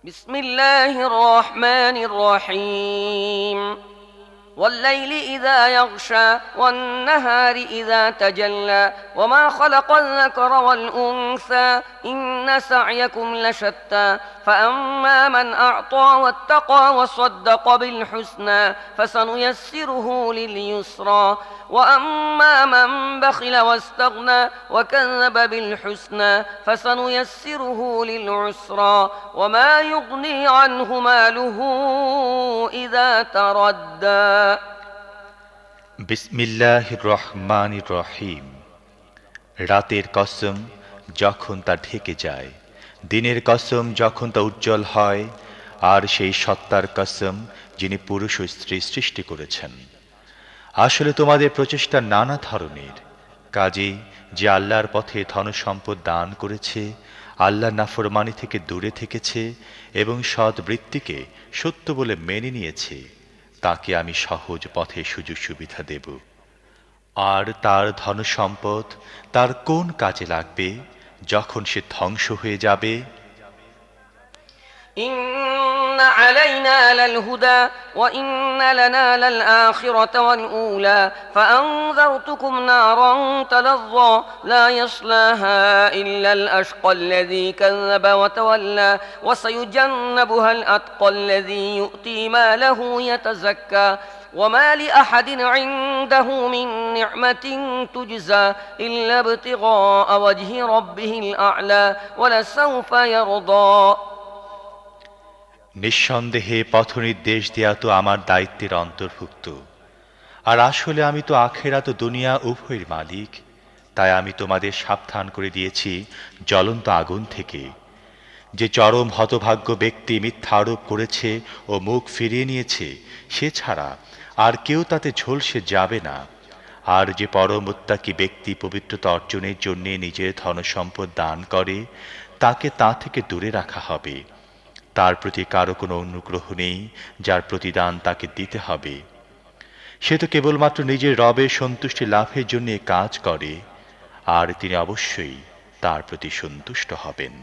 بسم الله الرحمن الرحيم والليل إذا يغشى والنهار إذا تجلى وما خلق الذكر والأنثى إن سعيكم لشتى فأما من أعطى واتقى وصدق بالحسنى فسنيسره لليسرى وأما من بخل واستغنى وكذب بالحسنى فسنيسره للعسرى وما يغني عنه ماله إذا تردى বিসমিল্লাহির রহমানির রহিম। রাতের কসম যখন তা ঢেকে যায়, দিনের কসম যখন তা উজ্জ্বল হয়, আর সেই সত্তার কসম যিনি পুরুষ ও স্ত্রী সৃষ্টি করেছেন। আসলে তোমাদের প্রচেষ্টা নানা ধরনের। কাজেই যে আল্লাহর পথে ধনসম্পদ দান করেছে, আল্লাহর নাফরমানি থেকে দূরে থেকেছে এবং সৎ বৃত্তিকে সত্য বলে মেনে নিয়েছে, তাকে আমি সহজ পথে সুযোগ সুবিধা দেব। আর তার ধনসম্পদ তার কোন কাজে লাগবে যখন সে ধ্বংস হয়ে যাবে? إن علينا للهدى وإن لنا للآخرة والأولى فأنذرتكم نارا تلظى لا يصلاها إلا الأشقى الذي كذب وتولى وسيجنبها الأتقى الذي يؤتي ماله يتزكى وما لأحد عنده من نعمة تجزى إلا ابتغاء وجه ربه الأعلى ولسوف يرضى। নিঃসন্দেহে পথনির্দেশ দেয়া তো আমার দায়িত্বের অন্তর্ভুক্ত। আর আসলে আমি তো আখিরাত ও দুনিয়া উভয়ের মালিক। তাই আমি তোমাদের সাবধান করে দিয়েছি জ্বলন্ত আগুন থেকে। যে চরম হতভাগ্য ব্যক্তি মিথ্যা আরোপ করেছে ও মুখ ফিরিয়ে নিয়েছে, সে ছাড়া আর কেউ তাতে ঝলসে যাবে না। আর যে পরম মুত্তাকী ব্যক্তি পবিত্রতা অর্জনের জন্য নিজের ধনসম্পদ দান করে, তাকে তা থেকে দূরে রাখা হবে। তার প্রতি কারো কোনো অনুগ্রহ নেই যার প্রতিদান তাকে দিতে হবে। সে তো কেবলমাত্র নিজের রবের সন্তুষ্টি লাভের জন্য কাজ করে, আর তিনি অবশ্যই তার প্রতি সন্তুষ্ট হবেন।